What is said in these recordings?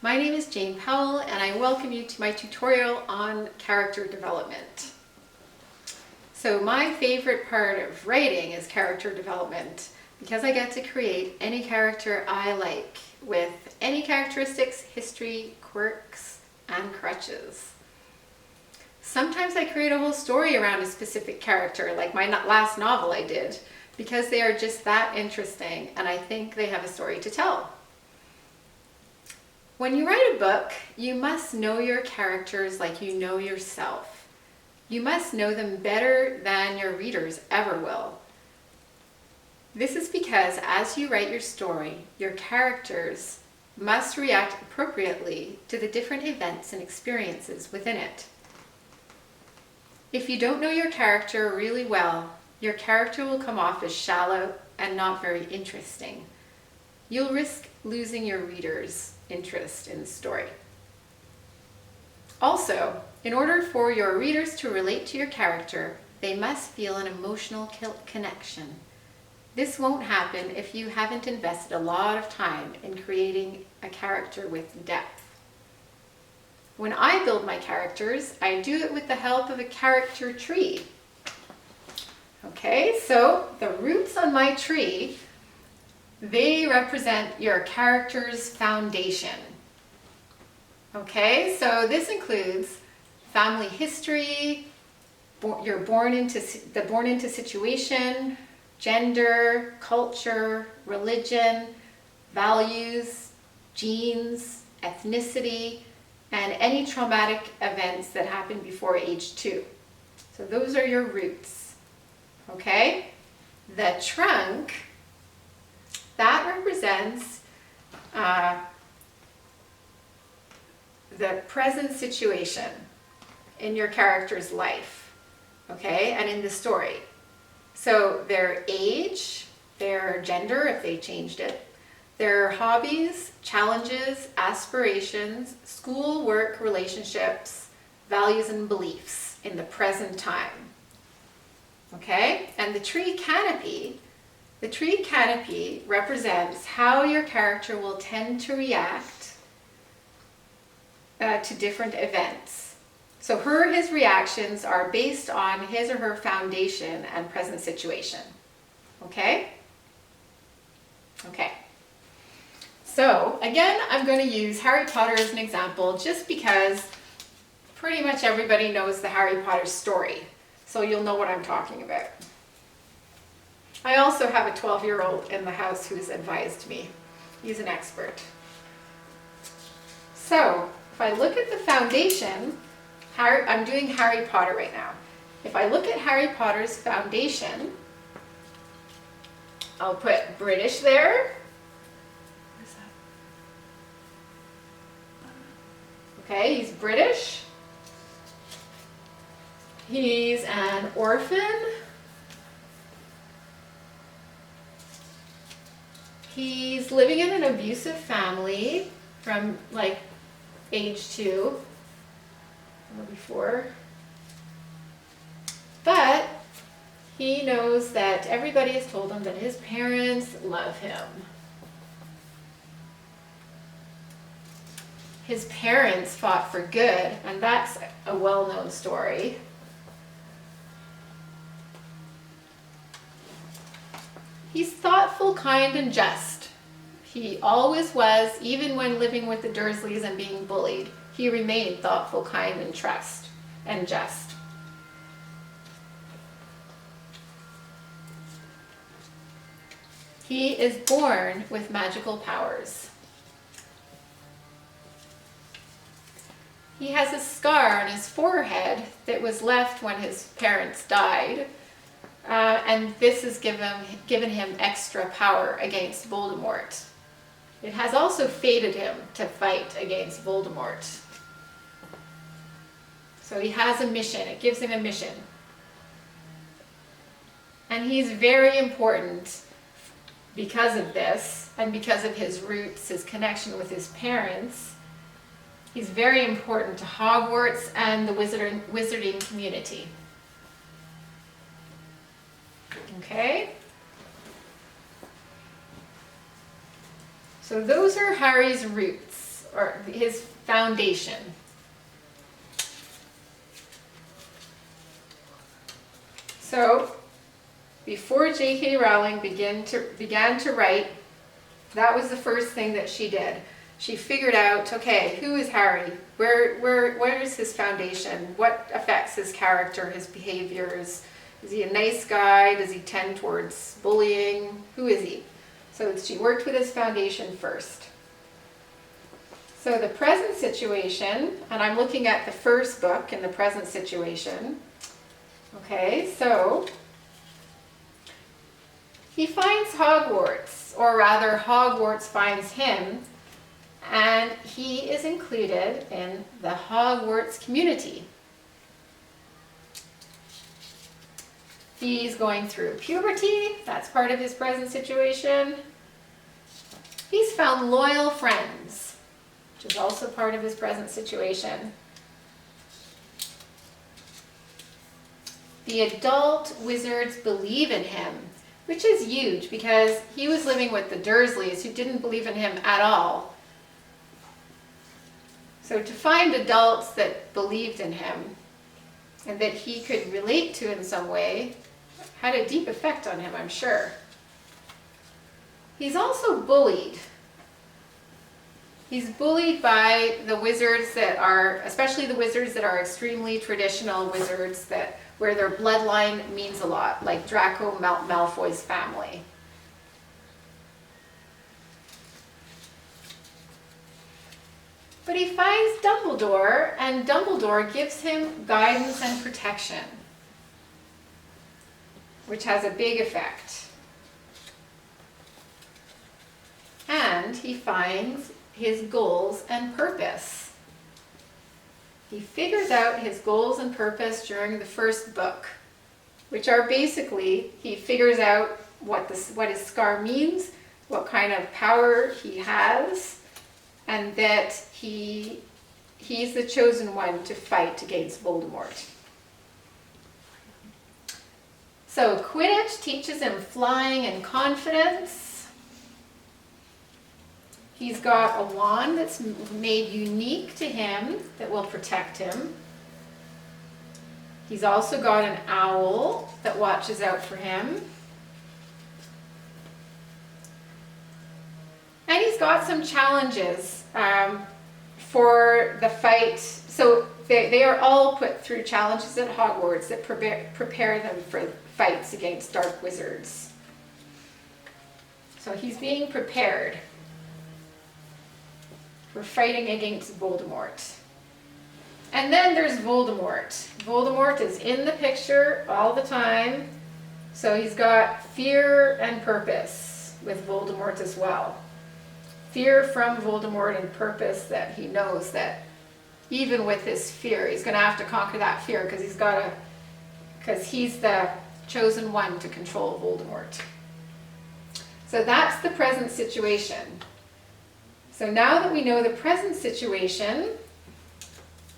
My name is Jane Powell and I welcome you to my tutorial on character development. So my favorite part of writing is character development because I get to create any character I like with any characteristics, history, quirks, and crutches. Sometimes I create a whole story around a specific character, like my last novel I did, because they are just that interesting and I think they have a story to tell. When you write a book, you must know your characters like you know yourself. You must know them better than your readers ever will. This is because as you write your story, your characters must react appropriately to the different events and experiences within it. If you don't know your character really well, your character will come off as shallow and not very interesting. You'll risk losing your readers' interest in the story. Also, in order for your readers to relate to your character, they must feel an emotional connection. This won't happen if you haven't invested a lot of time in creating a character with depth. When I build my characters, I do it with the help of a character tree. Okay, so the roots on my tree, they represent your character's foundation. Okay, so this includes family history, the born into situation, gender, culture, religion, values, genes, ethnicity, and any traumatic events that happened before age 2. So those are your roots. Okay, the trunk, that represents the present situation in your character's life, okay, and in the story. So their age, their gender, if they changed it, their hobbies, challenges, aspirations, school, work, relationships, values, and beliefs in the present time. Okay, and the tree canopy represents how your character will tend to react to different events. So his reactions are based on his or her foundation and present situation. Okay? Okay. So again, I'm going to use Harry Potter as an example just because pretty much everybody knows the Harry Potter story. So you'll know what I'm talking about. I also have a 12-year-old in the house who's advised me. He's an expert. So if I look at the foundation, I'm doing Harry Potter right now. If I look at Harry Potter's foundation, I'll put British there. What is that? Okay, he's British. He's an orphan. He's living in an abusive family from like age 2 or before. But he knows that everybody has told him that his parents love him. His parents fought for good, and that's a well-known story. He's thoughtful, kind, and just. He always was, even when living with the Dursleys and being bullied. He remained thoughtful, kind, and just. He is born with magical powers. He has a scar on his forehead that was left when his parents died. And this has given him extra power against Voldemort. It has also fated him to fight against Voldemort. So he has a mission. It gives him a mission. And he's very important because of this and because of his roots, his connection with his parents. He's very important to Hogwarts and the wizarding community. Okay? So those are Harry's roots. or his foundation. So, before J.K. Rowling began to write, that was the first thing that she did. She figured out, okay, who is Harry? Where is his foundation? What affects his character, his behaviors? Is he a nice guy? Does he tend towards bullying? Who is he? So she worked with his foundation first. So the present situation, and I'm looking at the first book in the present situation. Okay, so he finds Hogwarts, or rather Hogwarts finds him, and he is included in the Hogwarts community. He's going through puberty, that's part of his present situation. He's found loyal friends, which is also part of his present situation. The adult wizards believe in him, which is huge because he was living with the Dursleys who didn't believe in him at all. So to find adults that believed in him and that he could relate to in some way had a deep effect on him, I'm sure. He's also bullied. He's bullied by the wizards that are, especially the wizards that are extremely traditional wizards where their bloodline means a lot, like Draco Malfoy's family. But he finds Dumbledore, and Dumbledore gives him guidance and protection, which has a big effect. And he finds his goals and purpose. He figures out his goals and purpose during the first book, which are basically, he figures out what his scar means, what kind of power he has, and that he's the chosen one to fight against Voldemort. So Quidditch teaches him flying and confidence. He's got a wand that's made unique to him that will protect him. He's also got an owl that watches out for him. And he's got some challenges for the fight. So they are all put through challenges at Hogwarts that prepare them for fights against dark wizards. So he's being prepared for fighting against Voldemort. And then there's Voldemort. Voldemort is in the picture all the time. So he's got fear and purpose with Voldemort as well. Fear from Voldemort and purpose that he knows that even with his fear, he's going to have to conquer that fear because he's the chosen one to control Voldemort. So that's the present situation. So now that we know the present situation,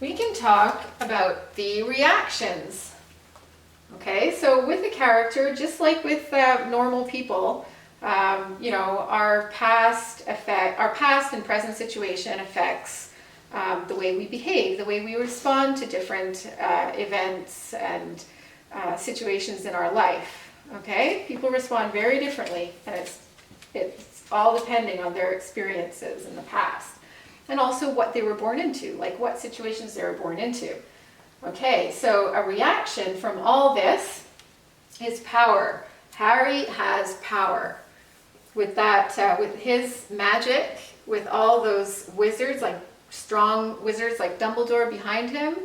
we can talk about the reactions. Okay, so with a character, just like with normal people, our past and present situation affects the way we behave, the way we respond to different events and situations in our life. Okay, people respond very differently, and it's all depending on their experiences in the past, and also what they were born into, like what situations they were born into. Okay, so a reaction from all this is power. Harry has power. With that, with his magic, with all those wizards, like strong wizards like Dumbledore behind him,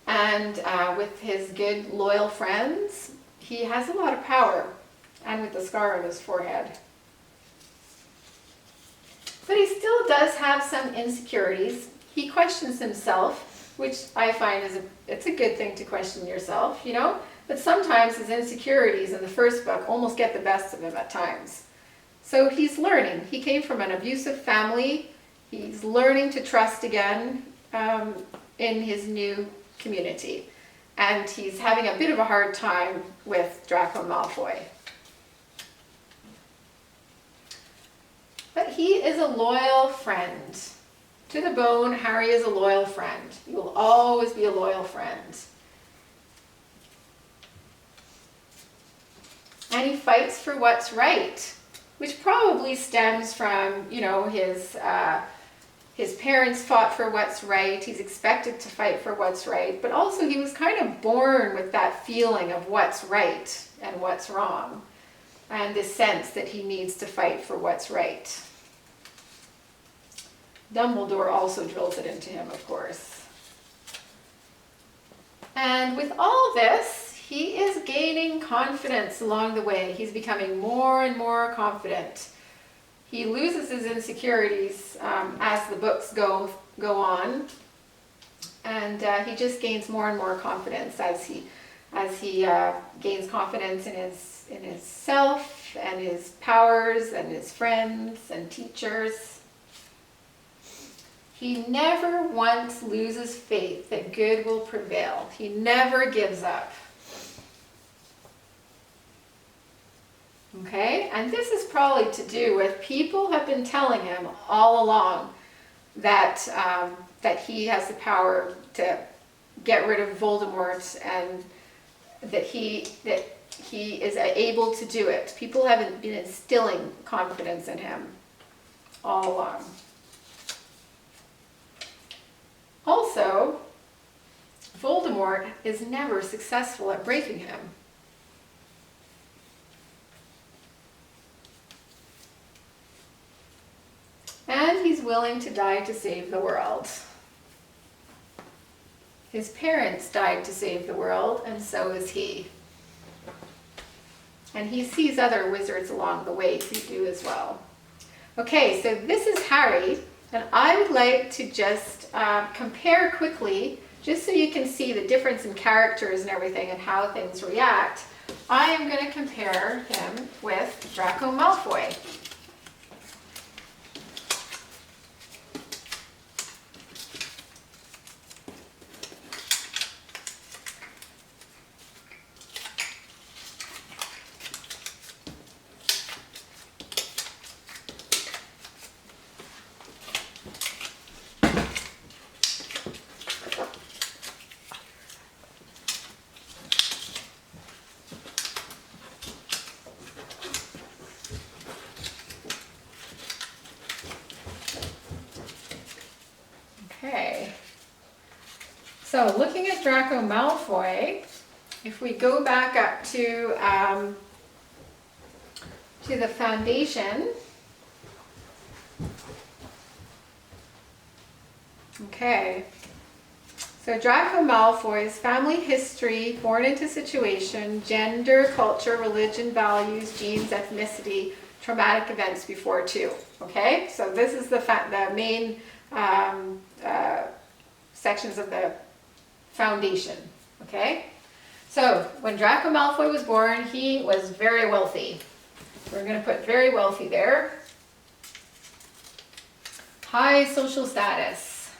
and with his good, loyal friends, he has a lot of power, and with the scar on his forehead. But he still does have some insecurities. He questions himself, which I find it's a good thing to question yourself, But sometimes his insecurities in the first book almost get the best of him at times. So he's learning. He came from an abusive family. He's learning to trust again in his new community. And he's having a bit of a hard time with Draco Malfoy. But he is a loyal friend. To the bone, Harry is a loyal friend. He will always be a loyal friend. And he fights for what's right, which probably stems from, his parents fought for what's right. He's expected to fight for what's right, but also he was kind of born with that feeling of what's right and what's wrong, and this sense that he needs to fight for what's right. Dumbledore also drills it into him, of course. And with all this, he is gaining confidence along the way. He's becoming more and more confident. He loses his insecurities as the books go on, and he just gains more and more confidence as he gains confidence in his self and his powers and his friends and teachers. He never once loses faith that good will prevail. He never gives up. Okay, and this is probably to do with people have been telling him all along that he has the power to get rid of Voldemort and that he is able to do it. People haven't been instilling confidence in him all along. Also, Voldemort is never successful at breaking him. And he's willing to die to save the world. His parents died to save the world, and so is he. And he sees other wizards along the way who do as well. Okay, so this is Harry, and I would like to just compare quickly, just so you can see the difference in characters and everything and how things react. I am going to compare him with Draco Malfoy. Okay, so looking at Draco Malfoy, if we go back up to the foundation, okay, so Draco Malfoy's family history, born into situation, gender, culture, religion, values, genes, ethnicity, traumatic events before two, okay, so this is the main sections of the foundation, okay? So when Draco Malfoy was born, he was very wealthy. We're going to put very wealthy there. High social status.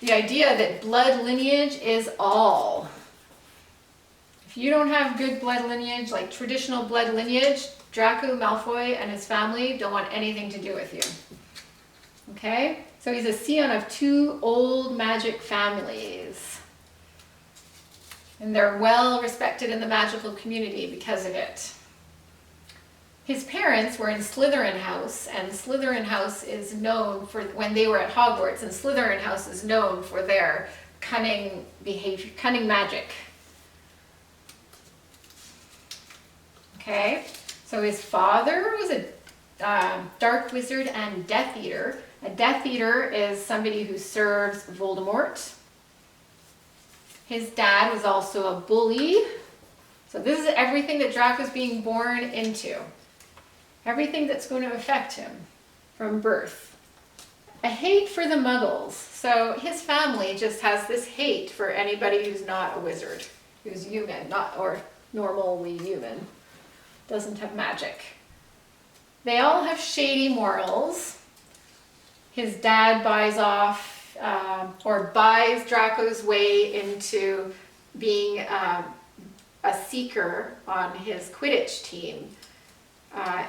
The idea that blood lineage is all. If you don't have good blood lineage, like traditional blood lineage, Draco Malfoy and his family don't want anything to do with you. Okay, so he's a scion of two old magic families. And they're well respected in the magical community because of it. His parents were in Slytherin House, and Slytherin House is known for, when they were at Hogwarts, and Slytherin House is known for their cunning behavior, cunning magic. Okay, so his father was a dark wizard and Death Eater. A Death Eater is somebody who serves Voldemort. His dad was also a bully. So this is everything that Draco's being born into. Everything that's going to affect him from birth. A hate for the Muggles. So his family just has this hate for anybody who's not a wizard, who's human, or normally human, doesn't have magic. They all have shady morals. His dad buys off or buys Draco's way into being a seeker on his Quidditch team.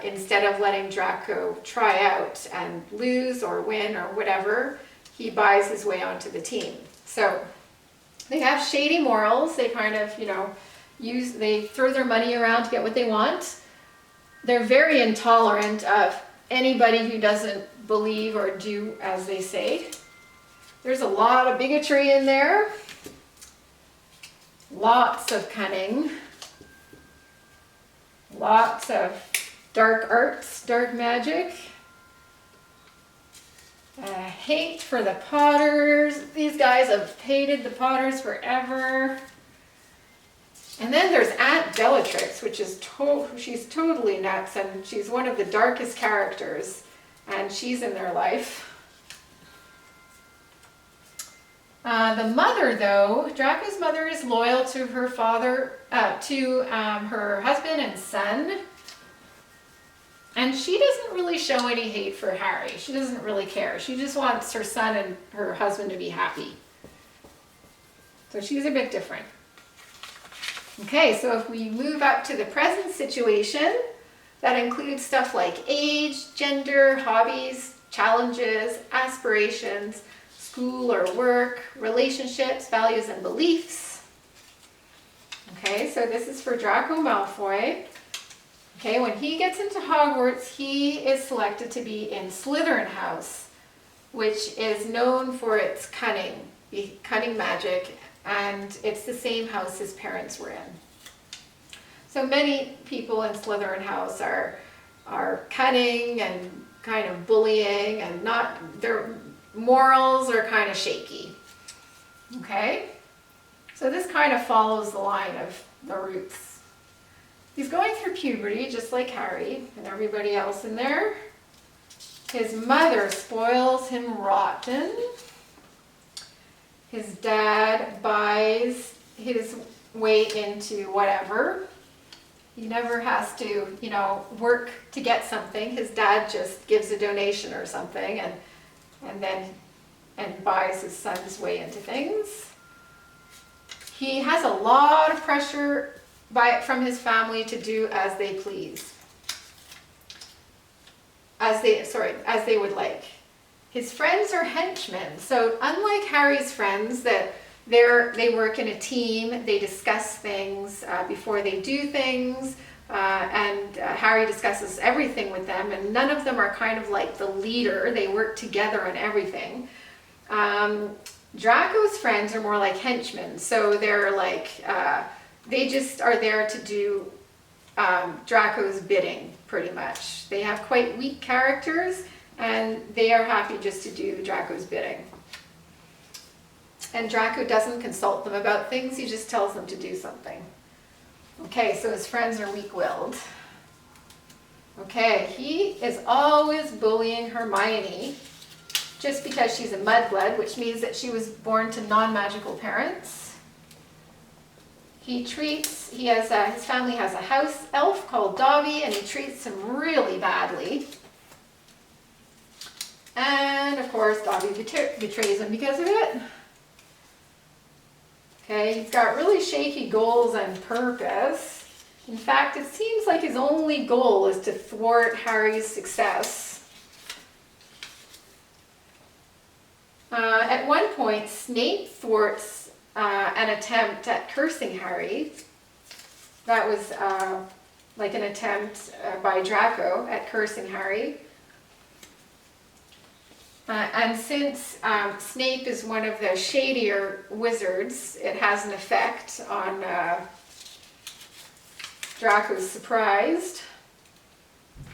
instead of letting Draco try out and lose or win or whatever, he buys his way onto the team. So they have shady morals. They kind of, they throw their money around to get what they want. They're very intolerant of anybody who doesn't believe or do as they say. There's a lot of bigotry in there. Lots of cunning. Lots of dark arts, dark magic. Hate for the Potters. These guys have hated the Potters forever. And then there's Aunt Bellatrix, which is she's totally nuts, and she's one of the darkest characters, and she's in their life. The mother, though, Draco's mother is loyal to her father, to her husband and son. And she doesn't really show any hate for Harry. She doesn't really care. She just wants her son and her husband to be happy. So she's a bit different. Okay, so if we move up to the present situation, that includes stuff like age, gender, hobbies, challenges, aspirations, school or work, relationships, values, and beliefs. Okay, so this is for Draco Malfoy. Okay, when he gets into Hogwarts, he is selected to be in Slytherin House, which is known for its cunning magic, and it's the same house his parents were in. So many people in Slytherin House are cunning and kind of bullying, and their morals are kind of shaky. Okay, so this kind of follows the line of the roots. He's going through puberty, just like Harry and everybody else in there. His mother spoils him rotten. His dad buys his way into whatever. He never has to, work to get something. His dad just gives a donation or something and buys his son's way into things. He has a lot of pressure from his family to do as they please. As they would like. His friends are henchmen. So unlike Harry's friends, that they work in a team, they discuss things before they do things, and Harry discusses everything with them, and none of them are kind of like the leader. They work together on everything. Draco's friends are more like henchmen. So they're like, they just are there to do Draco's bidding, pretty much. They have quite weak characters, and they are happy just to do Draco's bidding. And Draco doesn't consult them about things, he just tells them to do something. Okay, so his friends are weak-willed. Okay, he is always bullying Hermione, just because she's a mudblood, which means that she was born to non-magical parents. His family has a house elf called Dobby, and he treats him really badly. And of course, Dobby betrays him because of it. Okay, he's got really shaky goals and purpose. In fact, it seems like his only goal is to thwart Harry's success. At one point, Snape thwarts an attempt at cursing Harry. That was like an attempt by Draco at cursing Harry. And since Snape is one of the shadier wizards, it has an effect on Draco's surprised.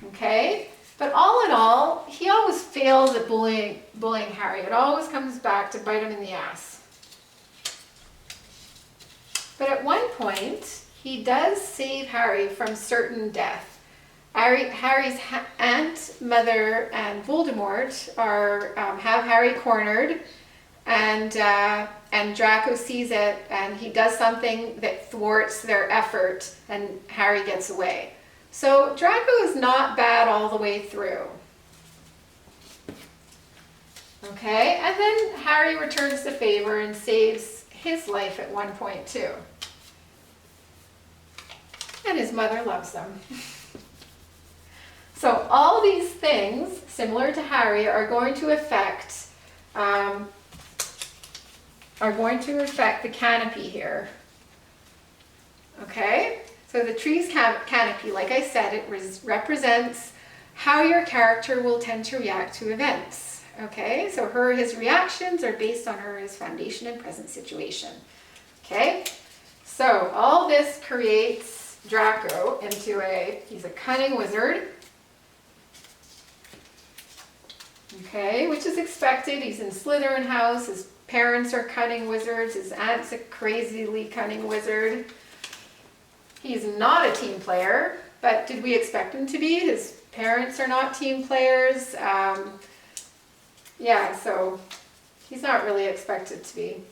Okay? But all in all, he always fails at bullying Harry. It always comes back to bite him in the ass. But at one point, he does save Harry from certain death. Harry's aunt, mother, and Voldemort have Harry cornered, and Draco sees it, and he does something that thwarts their effort, and Harry gets away. So Draco is not bad all the way through. Okay, and then Harry returns the favor and saves his life at one point too. And his mother loves him. So all these things, similar to Harry, are going to affect the canopy here. Okay? So the tree's canopy, like I said, it represents how your character will tend to react to events. Okay? So his reactions are based on his foundation and present situation. Okay? So all this creates Draco into he's a cunning wizard. Okay, which is expected. He's in Slytherin house. His parents are cunning wizards. His aunt's a crazily cunning wizard. He's not a team player, but did we expect him to be? His parents are not team players. Yeah, so he's not really expected to be.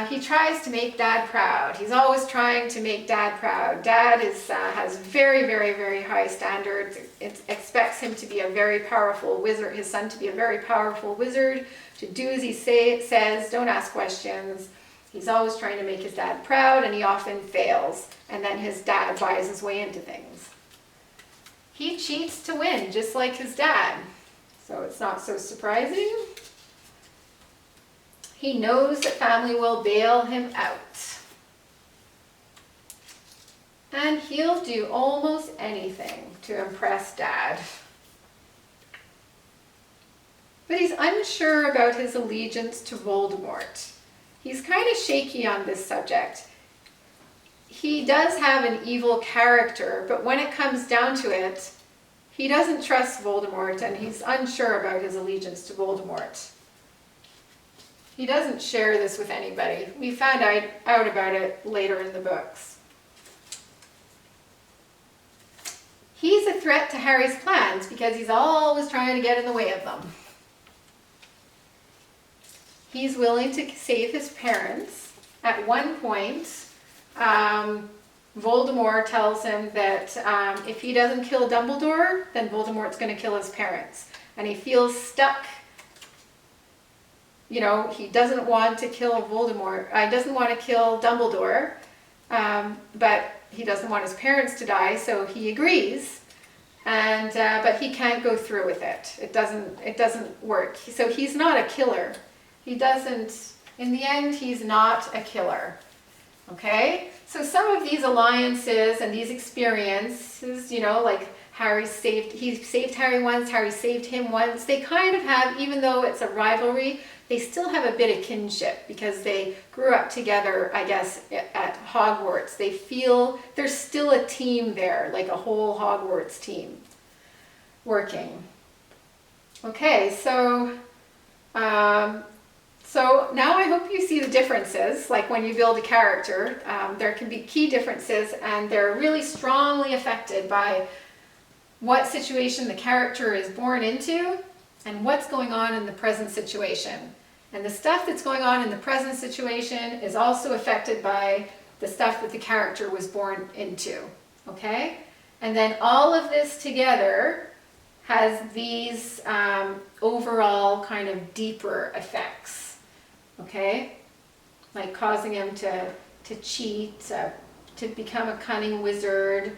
He tries to make Dad proud. He's always trying to make Dad proud. Dad has very, very, very high standards. It expects him to be a very powerful wizard, his son to be a very powerful wizard, to do as he says, don't ask questions. He's always trying to make his dad proud, and he often fails. And then his dad buys his way into things. He cheats to win, just like his dad. So it's not so surprising. He knows that family will bail him out. And he'll do almost anything to impress Dad. But he's unsure about his allegiance to Voldemort. He's kind of shaky on this subject. He does have an evil character, but when it comes down to it, he doesn't trust Voldemort, and he's unsure about his allegiance to Voldemort. He doesn't share this with anybody. We found out about it later in the books. He's a threat to Harry's plans because he's always trying to get in the way of them. He's willing to save his parents. At one point, Voldemort tells him that if he doesn't kill Dumbledore, then Voldemort's going to kill his parents. And he feels stuck. You know, he doesn't want to kill Voldemort. He doesn't want to kill Dumbledore, but he doesn't want his parents to die, so he agrees. And but he can't go through with it. It doesn't work. So he's not a killer. He doesn't. In the end, he's not a killer. Okay. So some of these alliances and these experiences, you know, like he saved Harry once, Harry saved him once. They kind of have, even though it's a rivalry, they still have a bit of kinship because they grew up together, I guess, at Hogwarts. They feel there's still a team there, like a whole Hogwarts team working. Okay, so now I hope you see the differences, like when you build a character, there can be key differences, and they're really strongly affected by what situation the character is born into and what's going on in the present situation. And the stuff that's going on in the present situation is also affected by the stuff that the character was born into, okay? And then all of this together has these overall kind of deeper effects, okay? Like causing him to cheat, to become a cunning wizard,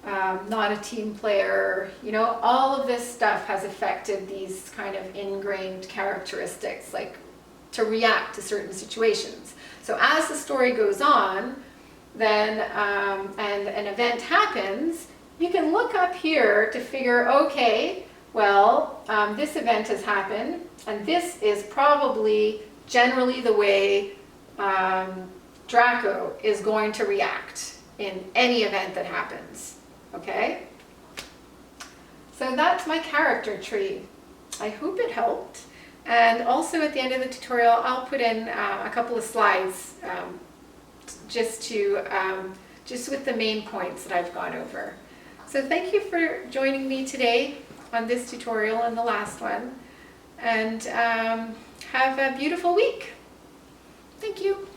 not a team player, you know, all of this stuff has affected these kind of ingrained characteristics, like to react to certain situations. So as the story goes on, then, and an event happens, you can look up here to figure, okay, well, this event has happened, and this is probably generally the way Draco is going to react in any event that happens. Okay? So that's my character tree. I hope it helped. And also at the end of the tutorial, I'll put in a couple of slides just with the main points that I've gone over. So thank you for joining me today on this tutorial and the last one. And have a beautiful week. Thank you.